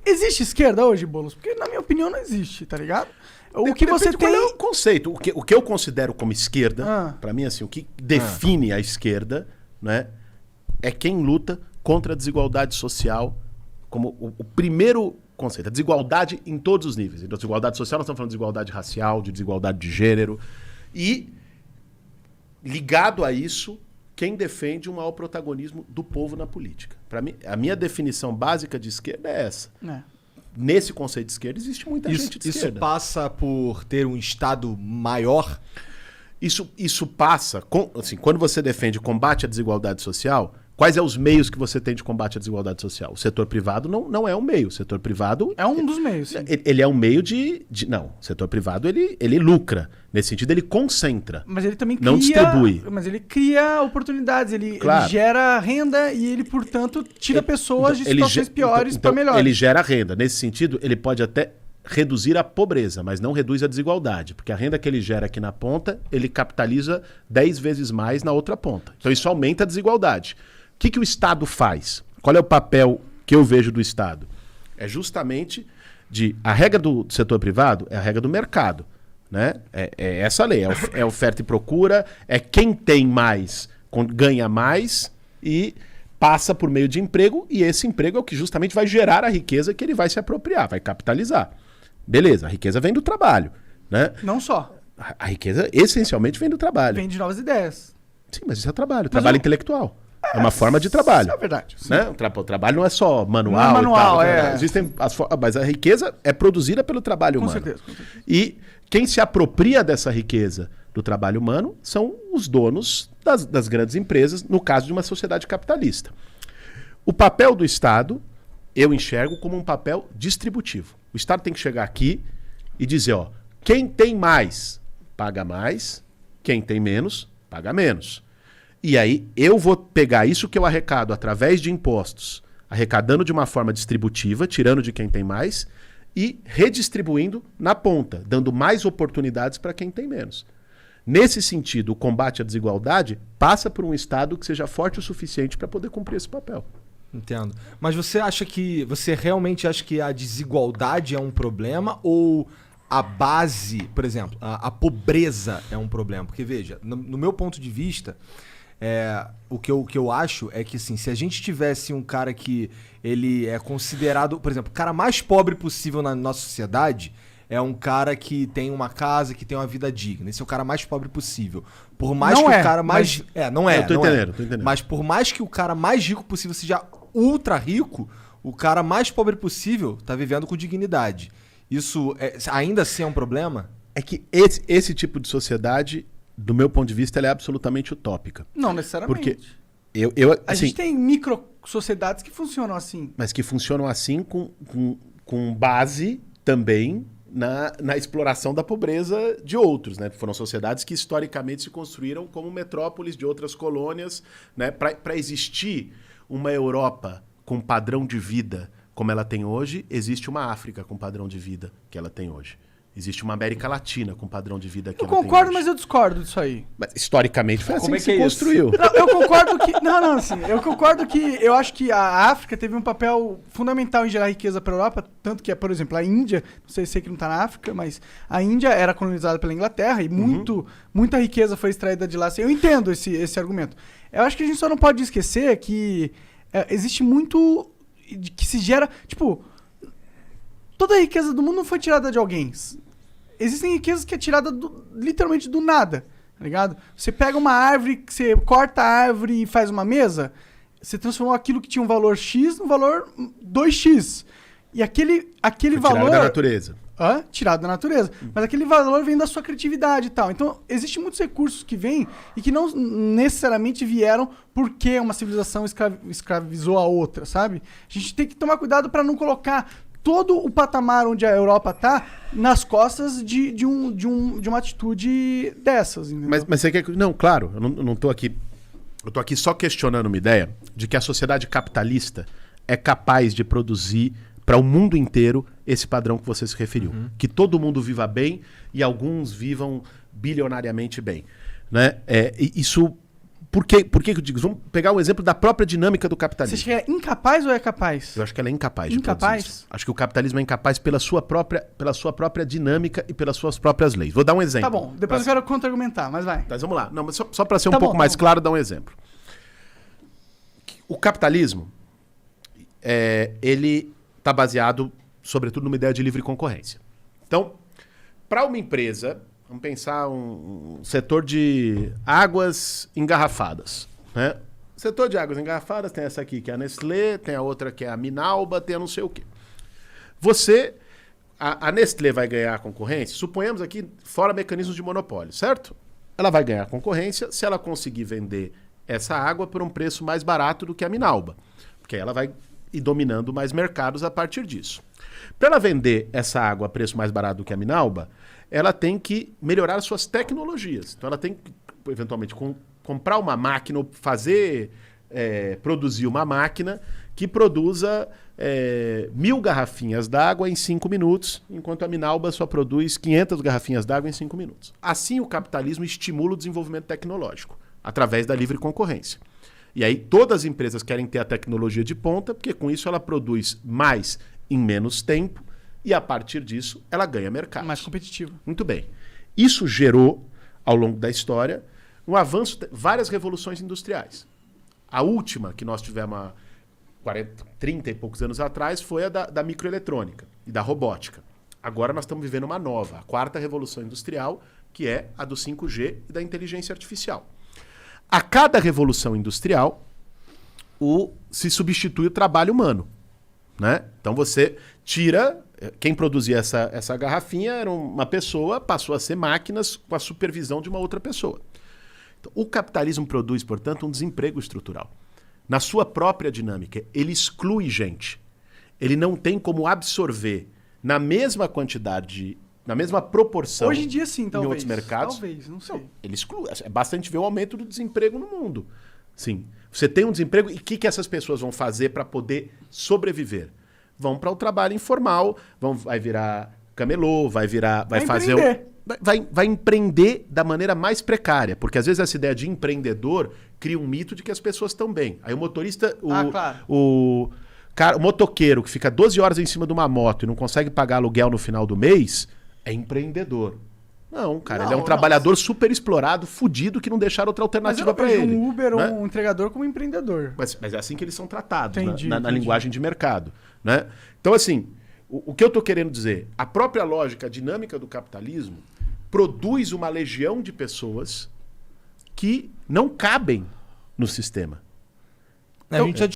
Existe esquerda hoje, Boulos? Porque, na minha opinião, não existe, tá ligado? O que Depende você de qual tem... é o conceito. O que eu considero como esquerda, pra mim, assim, o que define a esquerda, né, é quem luta contra a desigualdade social como o primeiro conceito. A desigualdade em todos os níveis. Então, desigualdade social, nós estamos falando de desigualdade racial, de desigualdade de gênero. E, ligado a isso, quem defende um maior protagonismo do povo na política. Para mim, a minha definição básica de esquerda é essa. Nesse conceito de esquerda, existe muita gente de esquerda. Isso passa por ter um Estado maior? Isso passa... assim, quando você defende combate à desigualdade social, quais são os meios que você tem de combate à desigualdade social? O setor privado não é um meio. O setor privado... É um dos meios, sim. Ele é um meio de... Não, o setor privado, ele lucra. Nesse sentido, ele concentra. Mas ele também cria... Não distribui. Mas ele cria oportunidades, ele gera renda e ele, portanto, tira pessoas de situações piores para melhores. Ele gera renda. Nesse sentido, ele pode até reduzir a pobreza, mas não reduz a desigualdade. Porque a renda que ele gera aqui na ponta, ele capitaliza 10 vezes mais na outra ponta. Então isso aumenta a desigualdade. O que o Estado faz? Qual é o papel que eu vejo do Estado? É justamente a regra do setor privado é a regra do mercado. Né? É essa lei, é oferta e procura, é quem tem mais ganha mais e passa por meio de emprego, e esse emprego é o que justamente vai gerar a riqueza que ele vai se apropriar, vai capitalizar. Beleza, a riqueza vem do trabalho. Né? Não só. A riqueza essencialmente vem do trabalho. Vem de novas ideias. Sim, mas isso é trabalho, trabalho intelectual. É uma forma de trabalho. Isso é verdade. Né? O trabalho não é só manual. Não é manual, e tal. Existem mas a riqueza é produzida pelo trabalho humano. Com certeza. E quem se apropria dessa riqueza do trabalho humano são os donos das grandes empresas, no caso de uma sociedade capitalista. O papel do Estado, eu enxergo como um papel distributivo. O Estado tem que chegar aqui e dizer, ó, quem tem mais, paga mais, quem tem menos, paga menos. E aí eu vou pegar isso que eu arrecado através de impostos, arrecadando de uma forma distributiva, tirando de quem tem mais, e redistribuindo na ponta, dando mais oportunidades para quem tem menos. Nesse sentido, o combate à desigualdade passa por um Estado que seja forte o suficiente para poder cumprir esse papel. Entendo. Mas você realmente acha que a desigualdade é um problema ou a base, por exemplo, a pobreza é um problema? Porque veja, no meu ponto de vista, o que eu acho é que assim, se a gente tivesse um cara que ele é considerado, por exemplo, o cara mais pobre possível na nossa sociedade é um cara que tem uma casa, que tem uma vida digna. Esse é o cara mais pobre possível. Por mais não que é, o cara mais... não é. Eu tô entendendo. Mas por mais que o cara mais rico possível seja ultra rico, o cara mais pobre possível tá vivendo com dignidade. Isso ainda assim é um problema? É que esse tipo de sociedade, do meu ponto de vista, ela é absolutamente utópica. Não necessariamente. Porque a assim, gente tem micro-sociedades que funcionam assim. Mas que funcionam assim com base também na exploração da pobreza de outros, né? Foram sociedades que historicamente se construíram como metrópoles de outras colônias, né? Para existir uma Europa com padrão de vida como ela tem hoje, existe uma África com padrão de vida que ela tem hoje. Existe uma América Latina com padrão de vida que ela tem hoje. Eu concordo, mas eu discordo disso aí. Mas historicamente foi assim Como que se construiu. Não, eu concordo que... eu concordo que eu acho que a África teve um papel fundamental em gerar riqueza para a Europa, tanto que, por exemplo, a Índia, não sei que não está na África, mas a Índia era colonizada pela Inglaterra e muita riqueza foi extraída de lá. Eu entendo esse argumento. Eu acho que a gente só não pode esquecer que existe muito que se gera... Tipo, toda a riqueza do mundo não foi tirada de alguém. Existem riquezas que é tirada literalmente do nada, tá ligado? Você pega uma árvore, você corta a árvore e faz uma mesa, você transformou aquilo que tinha um valor X no valor 2X. E aquele valor... Tirado da natureza. Tirado da natureza. Mas aquele valor vem da sua criatividade e tal. Então, existem muitos recursos que vêm e que não necessariamente vieram porque uma civilização escravizou a outra, sabe? A gente tem que tomar cuidado para não colocar todo o patamar onde a Europa tá nas costas de uma atitude dessas. Entendeu? Mas você quer... Não, claro, eu não tô aqui... Eu tô aqui só questionando uma ideia de que a sociedade capitalista é capaz de produzir para o mundo inteiro esse padrão que você se referiu. Que todo mundo viva bem e alguns vivam bilionariamente bem. Né? Isso Por que eu digo? Vamos pegar um exemplo da própria dinâmica do Você capitalismo. acha que é incapaz ou é capaz? Eu acho que ela é incapaz de Incapaz? produzir isso. Acho que o capitalismo é incapaz pela sua própria dinâmica e pelas suas próprias leis. Vou dar um exemplo. Tá bom, depois eu quero contra-argumentar, mas vai. Mas vamos lá. Não, mas só para ser Tá um pouco bom, mais tá bom. claro, dar um exemplo. O capitalismo, ele está baseado, sobretudo, numa ideia de livre concorrência. Então, para uma empresa, vamos pensar um setor de águas engarrafadas, né? Setor de águas engarrafadas tem essa aqui que é a Nestlé, tem a outra que é a Minalba, tem a não sei o quê. A Nestlé vai ganhar a concorrência, suponhamos aqui, fora mecanismos de monopólio, certo? Ela vai ganhar a concorrência se ela conseguir vender essa água por um preço mais barato do que a Minalba, porque aí ela vai ir dominando mais mercados a partir disso. Para ela vender essa água a preço mais barato do que a Minalba, ela tem que melhorar suas tecnologias. Então ela tem que, eventualmente, comprar uma máquina ou produzir uma máquina que produza 1.000 garrafinhas d'água em 5 minutos, enquanto a Minalba só produz 500 garrafinhas d'água em 5 minutos. Assim, o capitalismo estimula o desenvolvimento tecnológico, através da livre concorrência. E aí todas as empresas querem ter a tecnologia de ponta, porque com isso ela produz mais em menos tempo e a partir disso ela ganha mercado. Mais competitivo. Muito bem. Isso gerou, ao longo da história, um avanço, várias revoluções industriais. A última que nós tivemos há 30 e poucos anos atrás foi a da microeletrônica e da robótica. Agora nós estamos vivendo uma nova, a quarta revolução industrial, que é a do 5G e da inteligência artificial. A cada revolução industrial, se substitui o trabalho humano, né? Então você tira... Quem produzia essa garrafinha era uma pessoa, passou a ser máquinas com a supervisão de uma outra pessoa. Então, o capitalismo produz, portanto, um desemprego estrutural. Na sua própria dinâmica, ele exclui gente. Ele não tem como absorver na mesma quantidade, na mesma proporção. Hoje em dia, sim, talvez. Em outros mercados. Talvez, não sei. Não, ele exclui. É bastante ver o aumento do desemprego no mundo. Sim. Você tem um desemprego e o que essas pessoas vão fazer para poder sobreviver? Vão para o trabalho informal, vai virar camelô, vai fazer vai empreender da maneira mais precária, porque às vezes essa ideia de empreendedor cria um mito de que as pessoas estão bem. Aí o motorista, claro. o motoqueiro que fica 12 horas em cima de uma moto e não consegue pagar aluguel no final do mês, é empreendedor. Não, cara, ele é um trabalhador super explorado, fudido, que não deixaram outra alternativa para ele. Um Uber né? ou um entregador como empreendedor. Mas é assim que eles são tratados, Entendi, na linguagem de mercado. Né? Então, assim, o que eu estou querendo dizer? A própria lógica, a dinâmica do capitalismo produz uma legião de pessoas que não cabem no sistema. A gente já